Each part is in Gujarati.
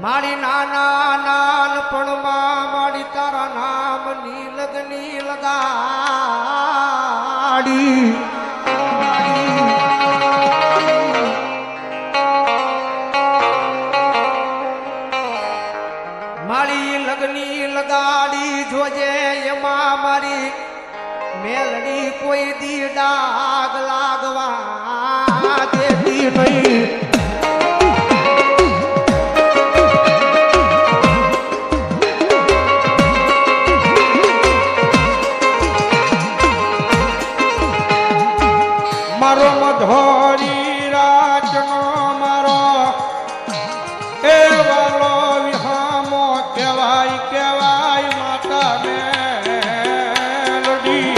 મારી નાના નાનપણમાં મારી તારા નામ નીલગની લગાડી મારી લગની લગાડી જોજે એમાં મારી મેલડી કોઈ દી ડાગ લાગવા દેતી નહીં મારો મધોરી રાતનો મારો એ વાલો વિહામો કહેવાય કહેવાય માતા મેલડી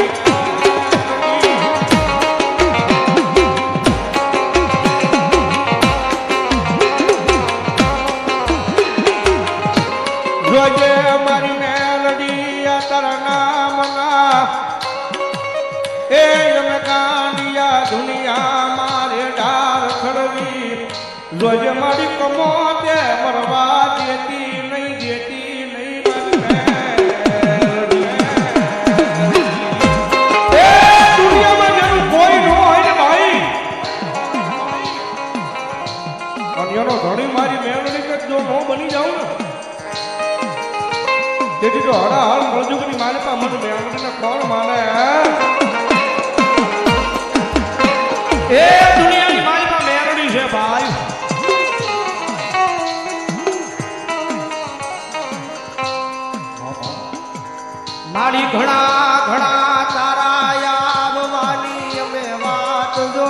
જોજે મારી મેલડી આ તારા નામના એ ગાંડિયા દુનિયા મારે ડાર ખડવી જોજે મારી કમો તે મરવા દેતી નહીં દુનિયામાં જેનું કોઈ ન હોય ને ભાઈ એનો ધણી મારી મેળવી કે જો નો બની જાઉં ને તેથી તો હડા હાલ મળજુગની મારે પા મને મેળવીને કોણ માને એ દુનિયાની મારી માં મેરડી છે ભાઈ મારી ઘણા ઘણા તારા આવવાની અમે વાત જો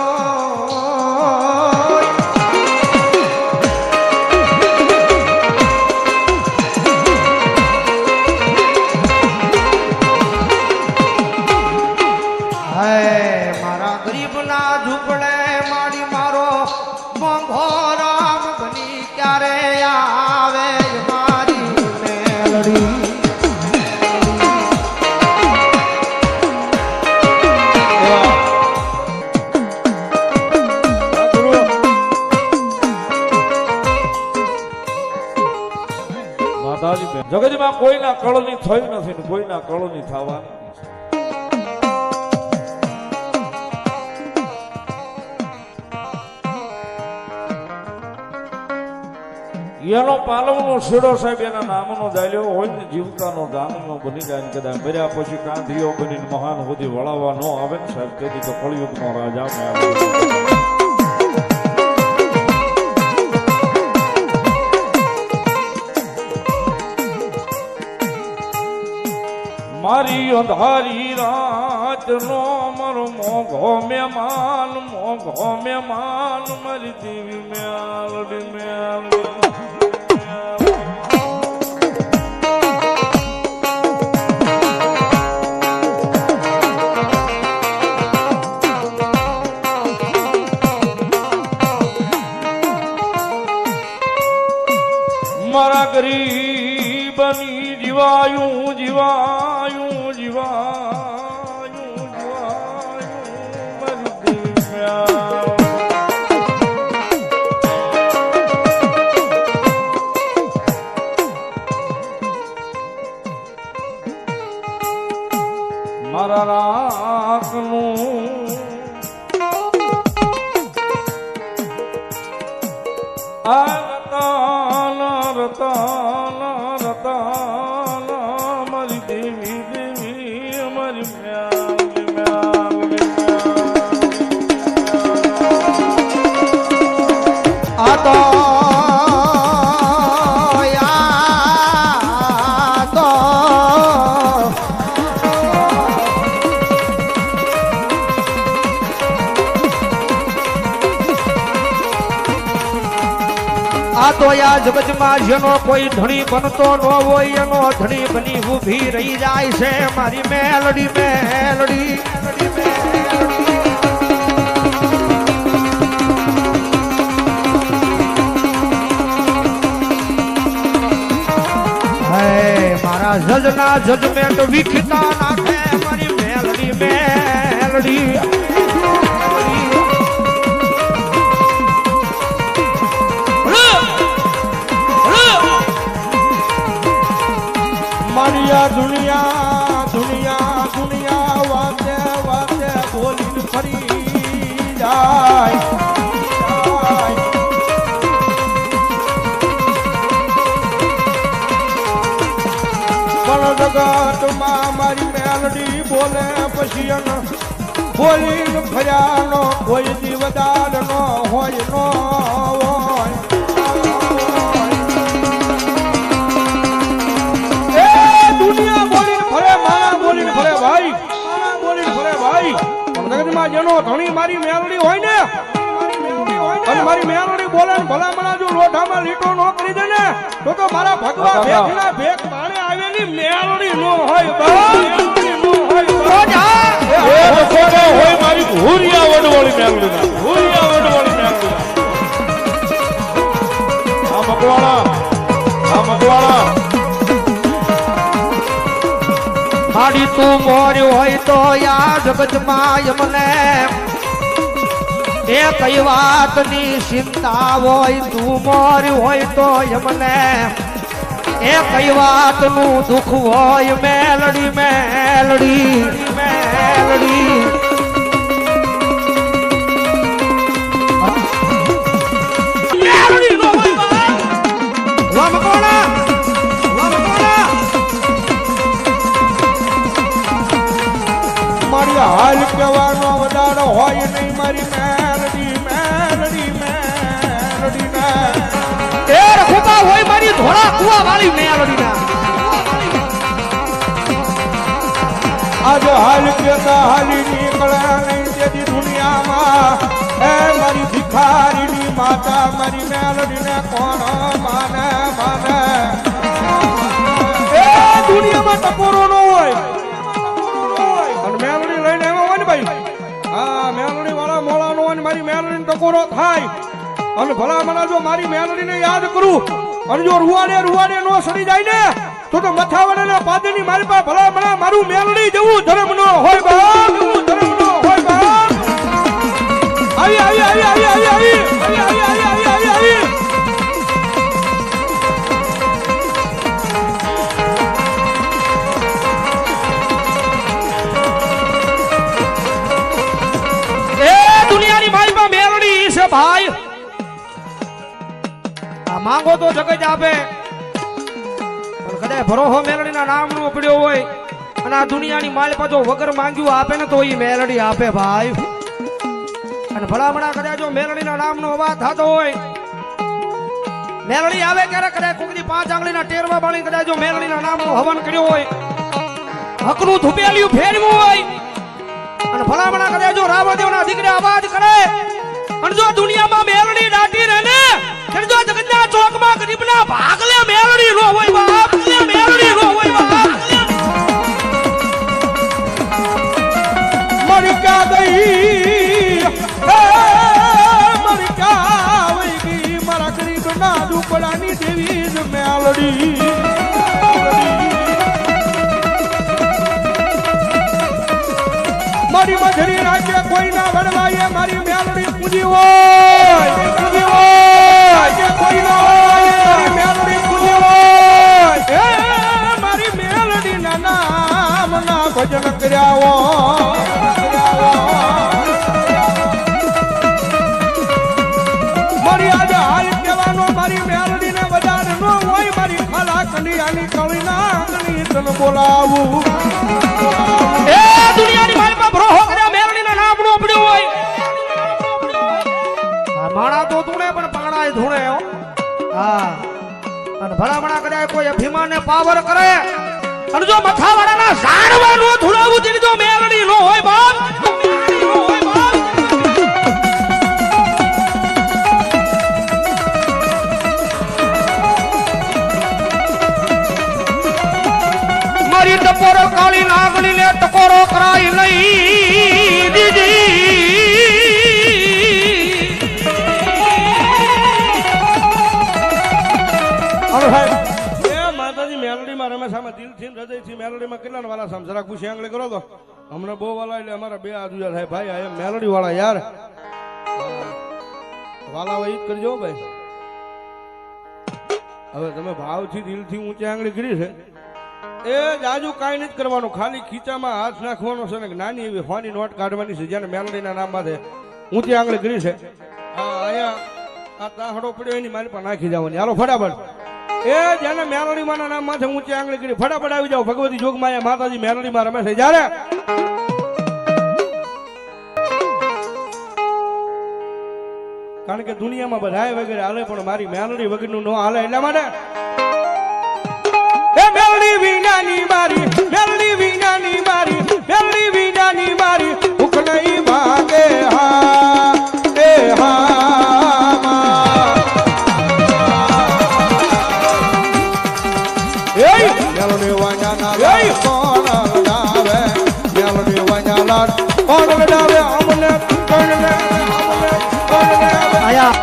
જગતમાં કોઈના કળની થયું નથી ને કોઈના કળની થવાની એનો પાલવનો શેડો સાહેબ એના નામનો દાલ્યો હોય ને જીવતાનો દાનનો બની જાય ને કદાચ મર્યા પછી કાંધીઓ બનીને મહાન સુધી વળાવવા ન આવે ને સાહેબ તેથી તો કળિયુગનો રાજા આવે મારી અંધારી રાત નો મારો મોઘો મહેમાન મારી દેવી મેલડી મારા ગરીબની જીવાયું મારા રાખનું રતાન મારી દેવી અમારી આ તો આ જગતમાં જેનો કોઈ ધણી બનતો ન હોય એનો ધણી બની ઊભી રહી જાય છે મારી મેલડી મારા જજના જજમેન્ટ વિખતા નાખે મારી મેલડી દુનિયા દુનિયા દુનિયા વાતે વાતે બોલીને ફરી જાય જગતમાં મારી મેલડી બોલે પછી બોલીને ફર્યાનો કોઈ દીવદાર નો હોય નો હોય એ દુનિયા બોલીને ફરે મારા બોલીને ફરે ભાઈ મારા બોલીને ફરે ભાઈ જગતમાં જેનો ધણી મારી મેલડી હોય ને અને મારી મેલડી બોલે ને ભલા મણા જો લોઢામાં લીટો નો કરી દે ને તો મારા ભગવા ભેખના ભેખ માણે આવેલી મેલડી નો હોય ભાઈ મેલડી નો હોય એ રસોડો હોય મારી ભૂરિયા વડવાળી મેલડીના ભૂરિયા વડવાળી મેલડીના આ મગવાળા માડી તું મોર હોય તો યા જગતમાં મને એ કઈ વાતની ચિંતા હોય તું મોર હોય તો મને એ કઈ વાતનું દુઃખ હોય મેલડી મેલડી મેલડી મેલડી નો હોય વામકોણા મારી હાલ કહેવાનો વધારો હોય નહીં મારી મેલડી મેલડી મેલડી એ રખુબા હોય મારી ધોળા કુવા વાળી મેલડી ના આજ હાલ કેતા હાલી નીકળે નહીં તેદી દુનિયામાં એ મારી ભિખારીની માતા મારી મેલડી ને કોણ માને માને એ દુનિયામાં ટકોરો નો હોય મેલડી લઈને આવ્યો હોય ને ભાઈ હા મેલડી વાળા મોળા નો હોય મારી મેલડી ને ટકોરો થાય અને ભલા મને જો મારી મેલડી ને યાદ કરું અને જો રૂવાડે નો સડી જાય ને તો મથાવડે ના પાદની મારી પાસે ભલા મને મારું મેલડી જેવું ધર્મ નો હોય બાપ એવું ધર્મ નો હોય બાપ આવી આવી આવી આવી આવી આવી આવી આવી આવી આવી ભાઈ આ માંગો તો જગત આપે પણ કદાચ ભરોહો મેલડી ના નામ નો પડ્યો હોય અને આ દુનિયાની માલ પાછો વગર માંગ્યું આપે ને તો એ મેલડી આપે ભાઈ અને ભલામણા કદાચ જો મેલડી ના નામ નો અવાજ થતો હોય મેલડી આવે ક્યારે કદાચ કોકની 5 આંગળીના ટેરવા બાળી કદાચ જો મેલડી ના નામ નો હવન કર્યો હોય હકનું ધુપેલિયું ફેરવું હોય અને ભલામણા કદાચ જો રાવણદેવ ના દીકરે અવાજ કરે અને જો દુનિયામાં મેલડી દાટી રહે ને અને જો જગતના ચોકમાં ગરીબના ભાગલે મેલડી નો હોય બાપ મેલડી નો હોય બાપ મરી કા ગઈ મરી કા વઈ ગઈ મારા ગરીબના દુપડાની દેવી જ મેલડી મારી મધરી રાખે કોઈ ના વડવાય મારી મેલડી પૂજી હોય કે કોઈ ના વડવાય મારી મેલડી પૂજી હોય મારી મેલડી ના નામ ના ભજન કર્યા મારી આજે હાલ કહેવાનો મારી મેલડી ને બજાર નો હોય મારી ખાલા કલિયાની કળી ના આંગણી તન બોલાવું એ દુનિયાની મારી પાસે ભરોહો કર્યા મેલડી ના નામ નો પડ્યો હોય માણા તો ધૂણે પણ પાણા ધૂણે હા અને ભલામણા કદાચ કોઈ અભિમાન ને પાવર કરે અને જો મથાવાળાના ઝાડવા નો ધૂળાવું તેની જો મેલડી નો હોય બાપ મારી ટકોરો કાળી નાગણી ને ટકોરો કરાઈ લઈ દીદી માતાજી મેલડી માં રમે સામે દિલ થી હૃદય થી મેલડી માં કેટલા વાલા સામ જરા ખુશી આંગળી કરો તો હમણાં બહુ વાલા એટલે અમારા બે આદુજા થાય ભાઈ આ મેલડી વાળા યાર વાલા હોય કરજો ભાઈ હવે તમે ભાવ થી દિલ થી ઊંચી આંગળી કરી છે એ જાજુ કાંઈ નથી કરવાનું, ખાલી ખીચામાં હાથ નાખવાનો છે ને નાની એવી હોની નોટ કાઢવાની છે જેને મેલડીના નામ માથે ઊંચી આંગળી કરી છે. અહીંયા આ તાહડો પડ્યો એની મારી પર નાખી જવાની. હાલો ફટાફટ. એ જેને મેલડીમાના નામ માથે ઊંચી આંગળી કરી ફટાફટ આવી જાઓ. ભગવતી જોગમાયા માતાજી મેલડીમાં રમે છે જ્યારે કારણ કે દુનિયામાં બધાય વગેરે હાલે પણ મારી મેલડી વગરનું ન હાલે. એટલા માટે એ મેલડી વિનાની મારી, મેલડી વિનાની મારી, મેલડી વિનાની મારી ભૂખ નહીં ભાગે. હા એ હા મેલડી વાંજાના કોણ લડાવે, મેલડી વાંજાના કોણ લડાવે અમને કોણ આયા.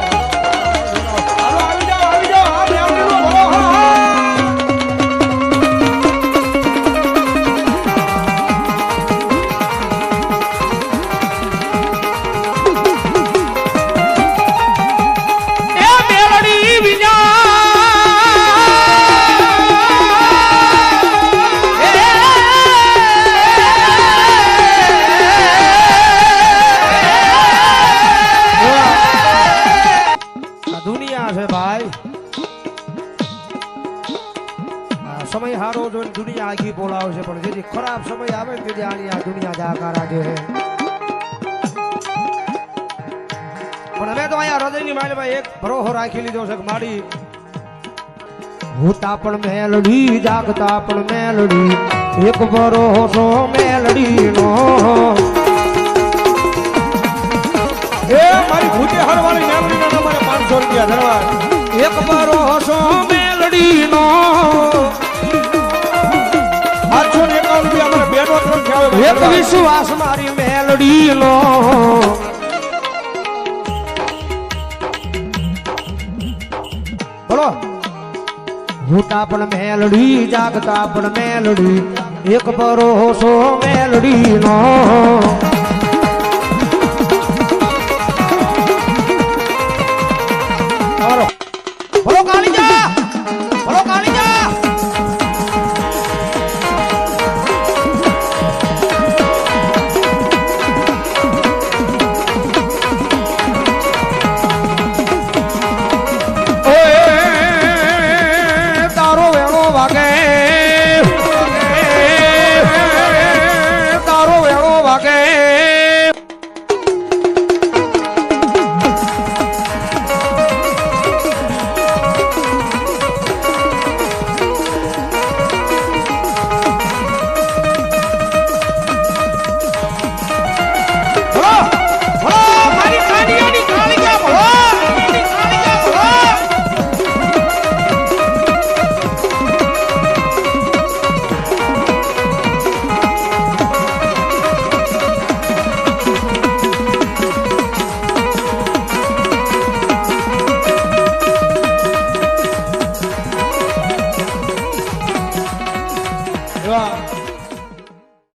આવી જાઓ આવી જાઓ. આ મેલડીનો ભલો. સમય હારો જોઈને દુનિયા આગી બોલાવશે પણ જેથી ખરાબ સમય આવે ને તેથી આની આ દુનિયા જાકાર આજે છે. પણ હવે તો અહીંયા હૃદયની માલમાં એક ભરોહો રાખી લીધો છે કે માડી હોતા પણ મેલડી જાગતા પણ મેલડી એક ભરોસો મેલડી નો. એ મારી ભૂતે હરવાળી મેલડીના નંબરે 500 રૂપિયા ધરવા. એક ભરોસો મેલડી નો. 851 રૂપિયા મને બેનો તરફથી આવે. એક વિશ્વાસ મારી મેલડી નો. બોલો. હોતા પણ મેલડી જાગતા પણ મેલડી એક ભરોસો મેલડી નો. હાલો